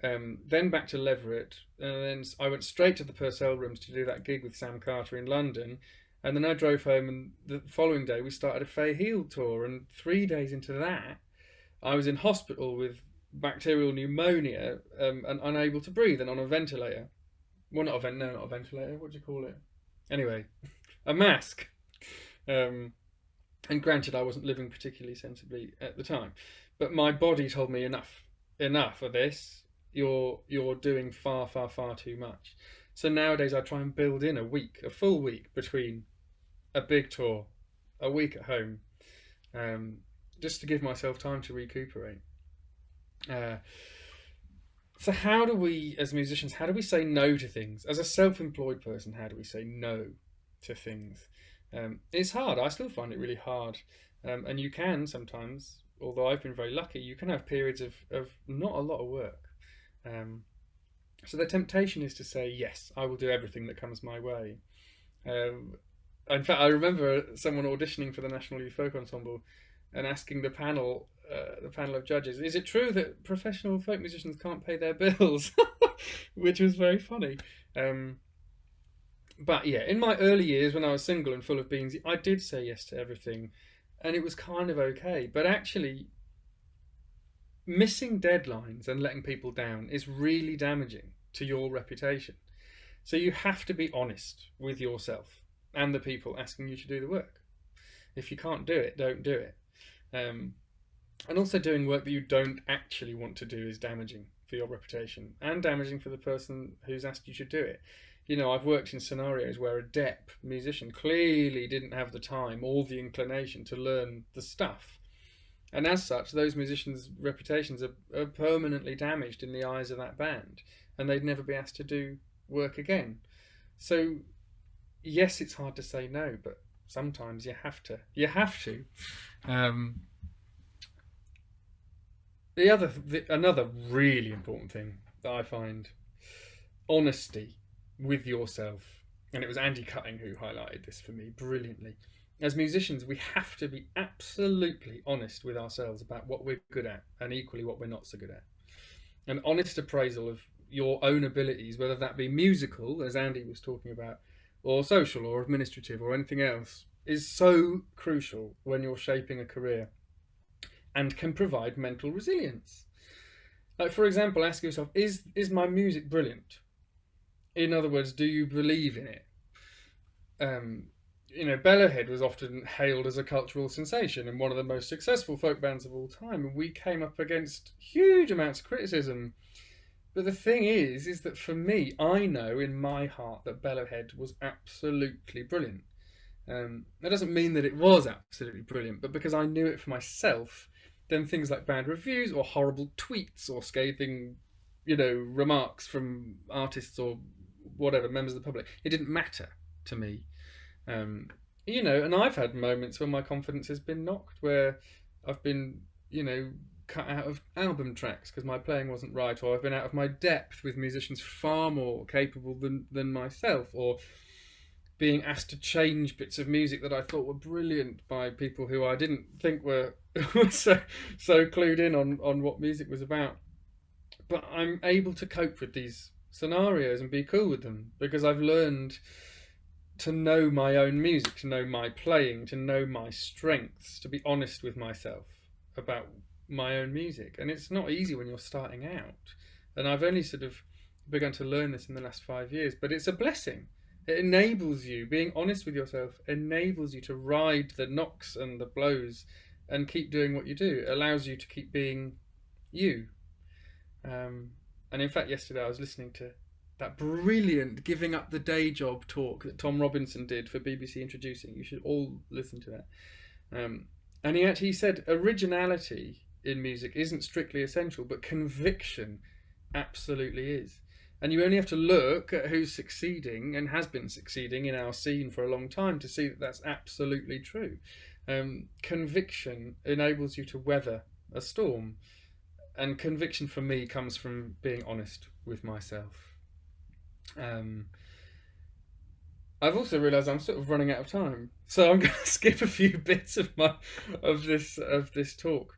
then back to Leverett, and then I went straight to the Purcell Rooms to do that gig with Sam Carter in London, and then I drove home, and the following day we started a Fay Hill tour, and 3 days into that I was in hospital with bacterial pneumonia, and unable to breathe and on a ventilator. Well, not a ventilator, what do you call it? Anyway, a mask. And granted, I wasn't living particularly sensibly at the time, but my body told me enough of this. You're doing far too much. So nowadays I try and build in a full week between a big tour, a week at home, just to give myself time to recuperate. So how do we, as musicians, how do we say no to things? As a self-employed person, how do we say no to things? It's hard. I still find it really hard. And you can sometimes, although I've been very lucky, you can have periods of not a lot of work. So the temptation is to say, yes, I will do everything that comes my way. In fact, I remember someone auditioning for the National Youth Folk Ensemble and asking the panel of judges, is it true that professional folk musicians can't pay their bills? Which was very funny. But yeah, in my early years when I was single and full of beans, I did say yes to everything, and it was kind of okay. But actually, missing deadlines and letting people down is really damaging to your reputation. So you have to be honest with yourself and the people asking you to do the work. If you can't do it, don't do it. And also doing work that you don't actually want to do is damaging for your reputation and damaging for the person who's asked you to do it. You know, I've worked in scenarios where a dep musician clearly didn't have the time or the inclination to learn the stuff. And as such, those musicians' reputations are permanently damaged in the eyes of that band, and they'd never be asked to do work again. So, yes, it's hard to say no, but sometimes you have to. You have to. Another really important thing that I find, honesty with yourself. And it was Andy Cutting who highlighted this for me brilliantly. As musicians, we have to be absolutely honest with ourselves about what we're good at and equally what we're not so good at. An honest appraisal of your own abilities, whether that be musical, as Andy was talking about, or social or administrative or anything else, is so crucial when you're shaping a career and can provide mental resilience. Like, for example, ask yourself, is my music brilliant? In other words, do you believe in it? You know, Bellowhead was often hailed as a cultural sensation and one of the most successful folk bands of all time, and we came up against huge amounts of criticism. But the thing is that for me, I know in my heart that Bellowhead was absolutely brilliant. That doesn't mean that it was absolutely brilliant, but because I knew it for myself, then things like bad reviews or horrible tweets or scathing, remarks from artists or whatever, members of the public, it didn't matter to me. And I've had moments when my confidence has been knocked, where I've been, cut out of album tracks because my playing wasn't right, or I've been out of my depth with musicians far more capable than myself, or being asked to change bits of music that I thought were brilliant by people who I didn't think were so clued in on what music was about. But I'm able to cope with these scenarios and be cool with them because I've learned to know my own music, to know my playing, to know my strengths, to be honest with myself about my own music. And it's not easy when you're starting out. And I've only sort of begun to learn this in the last 5 years, but it's a blessing. It enables you, being honest with yourself, enables you to ride the knocks and the blows and keep doing what you do. It allows you to keep being you. And in fact, yesterday I was listening to that brilliant Giving Up the Day Job talk that Tom Robinson did for BBC Introducing. You should all listen to that. And he said originality in music isn't strictly essential, but conviction absolutely is. And you only have to look at who's succeeding and has been succeeding in our scene for a long time to see that that's absolutely true. Conviction enables you to weather a storm. And conviction for me comes from being honest with myself. I've also realised I'm sort of running out of time, so I'm going to skip a few bits of this talk.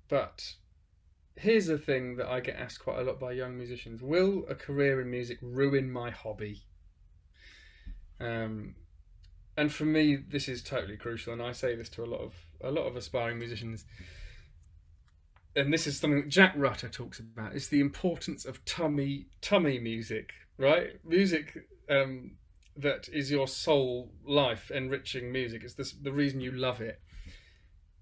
But here's a thing that I get asked quite a lot by young musicians: will a career in music ruin my hobby? And for me, this is totally crucial, and I say this to a lot of aspiring musicians. And this is something that Jack Rutter talks about. It's the importance of tummy music, right? Music that is your soul life enriching music. It's the reason you love it.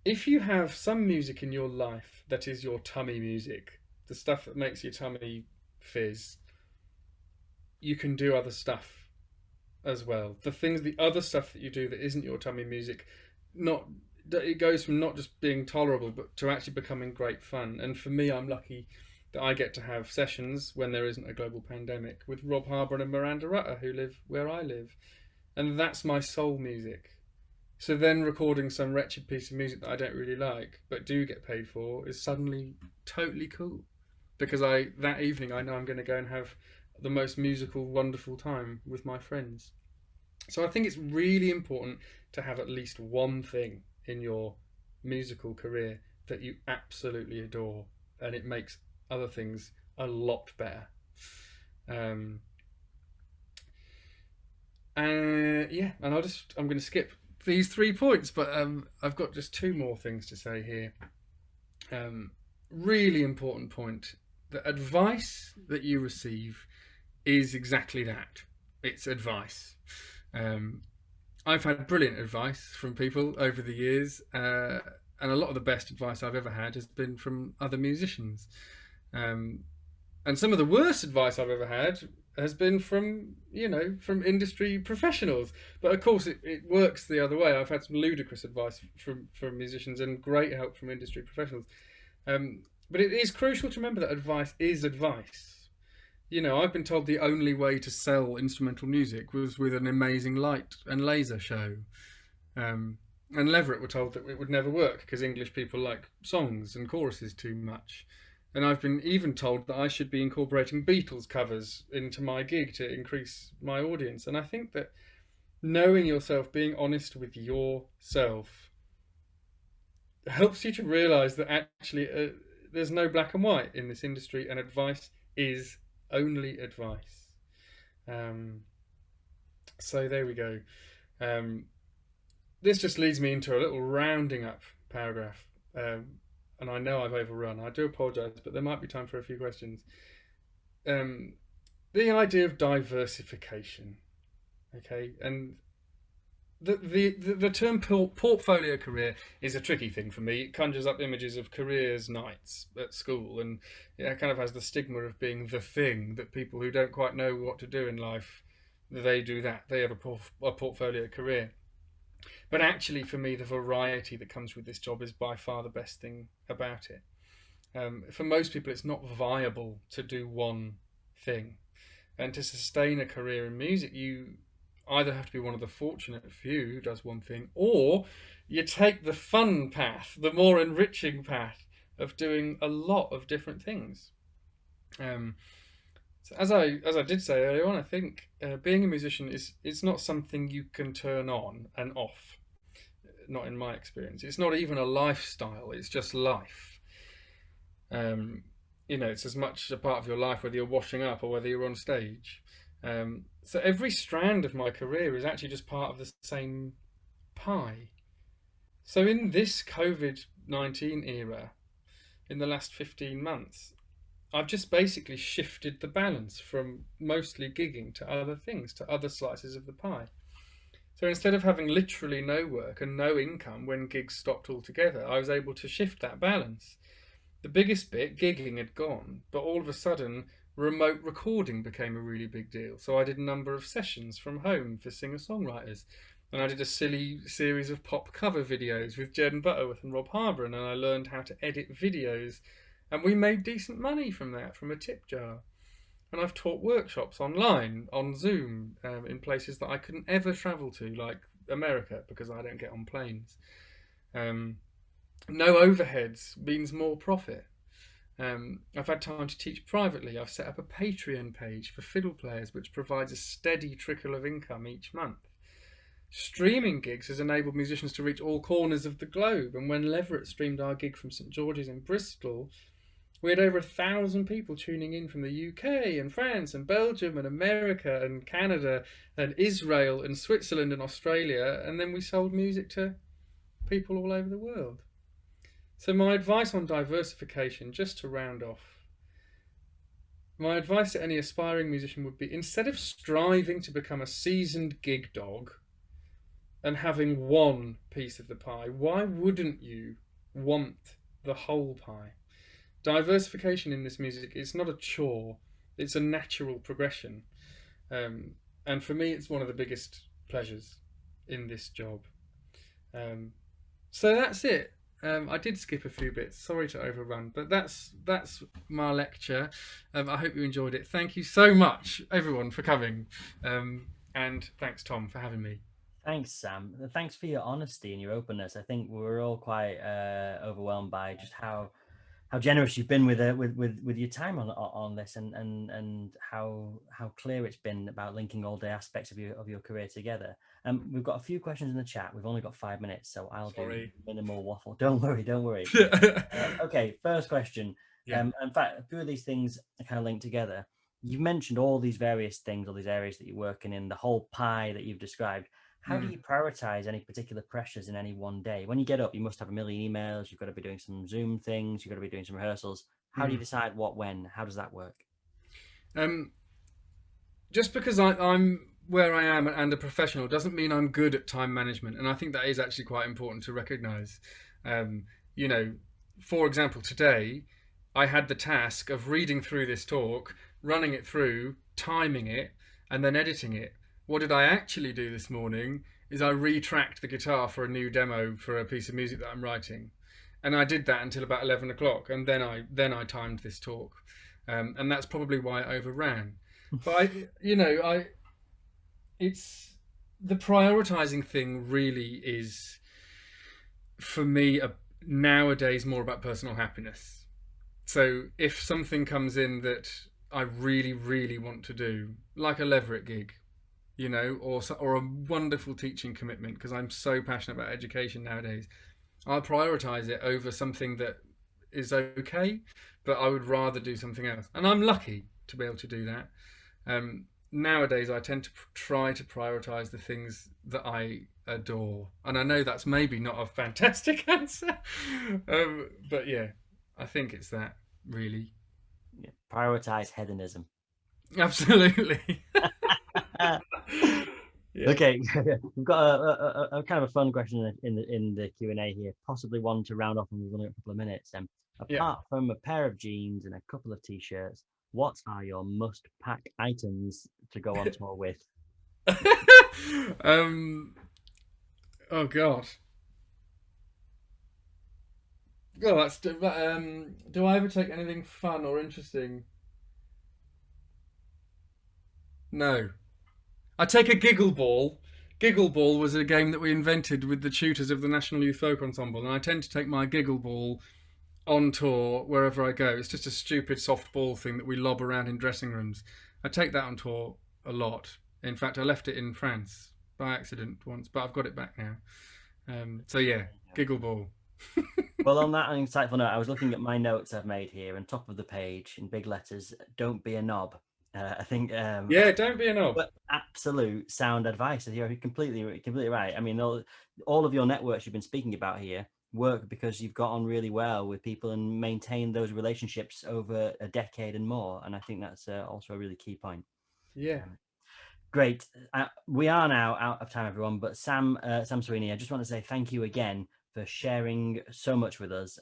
If you have some music in your life that is your tummy music, the stuff that makes your tummy fizz, you can do other stuff as well. The other stuff that you do that isn't your tummy music, not it goes from not just being tolerable, but to actually becoming great fun. And for me, I'm lucky that I get to have sessions when there isn't a global pandemic with Rob Harbour and Miranda Rutter, who live where I live, and that's my soul music. So then recording some wretched piece of music that I don't really like but do get paid for is suddenly totally cool, because that evening I know I'm going to go and have the most musical, wonderful time with my friends. So I think it's really important to have at least one thing in your musical career that you absolutely adore, and it makes other things a lot better. Yeah, and I'm going to skip these 3 points, but I've got just 2 more things to say here. Really important point: the advice that you receive is exactly that. It's advice. I've had brilliant advice from people over the years, and a lot of the best advice I've ever had has been from other musicians. And some of the worst advice I've ever had has been from industry professionals. But of course, it works the other way. I've had some ludicrous advice from musicians and great help from industry professionals. But it is crucial to remember that advice is advice. I've been told the only way to sell instrumental music was with an amazing light and laser show. And Leverett were told that it would never work because English people like songs and choruses too much. And I've been even told that I should be incorporating Beatles covers into my gig to increase my audience. And I think that knowing yourself, being honest with yourself, helps you to realise that actually there's no black and white in this industry, and advice is only advice. So there we go. This just leads me into a little rounding up paragraph. And I know I've overrun. I do apologise, but there might be time for a few questions. The idea of diversification, okay, and the term portfolio career is a tricky thing for me. It conjures up images of careers nights at school, and it kind of has the stigma of being the thing that people who don't quite know what to do in life, they do that. They have a portfolio career. But actually, for me, the variety that comes with this job is by far the best thing about it. For most people, it's not viable to do one thing. And to sustain a career in music, you either have to be one of the fortunate few who does one thing, or you take the fun path, the more enriching path of doing a lot of different things. So as I did say earlier on, I think being a musician it's not something you can turn on and off. Not in my experience. It's not even a lifestyle. It's just life. It's as much a part of your life whether you're washing up or whether you're on stage. So every strand of my career is actually just part of the same pie. So in this COVID-19 era, in the last 15 months, I've just basically shifted the balance from mostly gigging to other things, to other slices of the pie. So instead of having literally no work and no income when gigs stopped altogether, I was able to shift that balance. The biggest bit, gigging, had gone, but all of a sudden, remote recording became a really big deal. So I did a number of sessions from home for singer-songwriters. And I did a silly series of pop cover videos with Jen Butterworth and Rob Harbour, and I learned how to edit videos. And we made decent money from that, from a tip jar. And I've taught workshops online, on Zoom, in places that I couldn't ever travel to, like America, because I don't get on planes. No overheads means more profit. I've had time to teach privately. I've set up a Patreon page for fiddle players, which provides a steady trickle of income each month. Streaming gigs has enabled musicians to reach all corners of the globe. And when Leverett streamed our gig from St George's in Bristol, we had over 1,000 people tuning in from the UK and France and Belgium and America and Canada and Israel and Switzerland and Australia. And then we sold music to people all over the world. So my advice on diversification, just to round off, My advice to any aspiring musician would be, instead of striving to become a seasoned gig dog and having one piece of the pie, why wouldn't you want the whole pie? Diversification in this music is not a chore, it's a natural progression. And for me, it's one of the biggest pleasures in this job. So that's it. I did skip a few bits. Sorry to overrun, but that's my lecture. I hope you enjoyed it. Thank you so much, everyone, for coming, and thanks, Tom, for having me. Thanks, Sam. Thanks for your honesty and your openness. I think we were all quite overwhelmed by just how generous you've been with your time on this, and how clear it's been about linking all day aspects of your career together. We've got a few questions in the chat. We've only got 5 minutes, so I'll do minimal waffle. Don't worry. Okay, first question. Yeah. In fact, a few of these things are kind of linked together. You've mentioned all these various things, all these areas that you're working in, the whole pie that you've described. How do you prioritize any particular pressures in any one day? When you get up, you must have a million emails. You've got to be doing some Zoom things. You've got to be doing some rehearsals. How do you decide what, when? How does that work? Just because I'm where I am and a professional doesn't mean I'm good at time management. And I think that is actually quite important to recognize. You know, for example, today I had the task of reading through this talk, running it through, timing it, and then editing it. What did I actually do this morning is I retracked the guitar for a new demo for a piece of music that I'm writing, and I did that until about 11 o'clock, and then I timed this talk, and that's probably why I overran. But it's the prioritizing thing really is, for me, nowadays more about personal happiness. So if something comes in that I really, really want to do, like a Leverett gig, you know, or a wonderful teaching commitment, because I'm so passionate about education nowadays, I'll prioritize it over something that is okay, but I would rather do something else. And I'm lucky to be able to do that. Nowadays, I tend to try to prioritize the things that I adore. And I know that's maybe not a fantastic answer, but yeah, I think it's that, really. Yeah, prioritize hedonism. Absolutely. Yeah. Okay, we've got a kind of a fun question in the Q&A here, possibly one to round off, and we've only got a couple of minutes. Apart from a pair of jeans and a couple of t-shirts, what are your must-pack items to go on tour with? Oh God. Oh, that's do I ever take anything fun or interesting? No. I take a giggle ball. Giggle ball was a game that we invented with the tutors of the National Youth Folk Ensemble, and I tend to take my giggle ball on tour wherever I go. It's just a stupid soft ball thing that we lob around in dressing rooms. I take that on tour a lot. In fact, I left it in France by accident once, but I've got it back now. So yeah, giggle ball. Well, on that insightful note, I was looking at my notes I've made here, and top of the page in big letters, "Don't be a knob." I think yeah, don't be a knob. Absolute sound advice. You're completely right. I mean, all of your networks you've been speaking about here work because you've got on really well with people and maintained those relationships over a decade and more. And I think that's also a really key point. Yeah. Great. We are now out of time, everyone. But Sam Sweeney, I just want to say thank you again for sharing so much with us.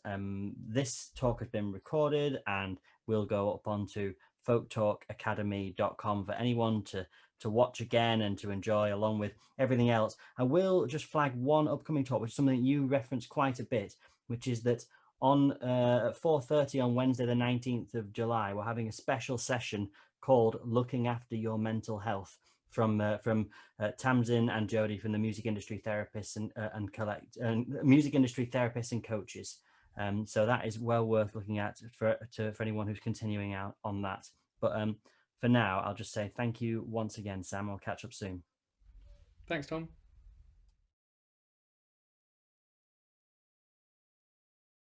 This talk has been recorded and will go up onto folktalkacademy.com for anyone to watch again and to enjoy, along with everything else. I will just flag one upcoming talk, which is something you referenced quite a bit, which is that on 4:30 on Wednesday the 19th of July, we're having a special session called Looking After Your Mental Health from Tamsin and Jody from the Music Industry Therapists and Music Industry Therapists and Coaches. So that is well worth looking at for anyone who's continuing out on that. But for now, I'll just say thank you once again, Sam. I'll catch up soon. Thanks, Tom.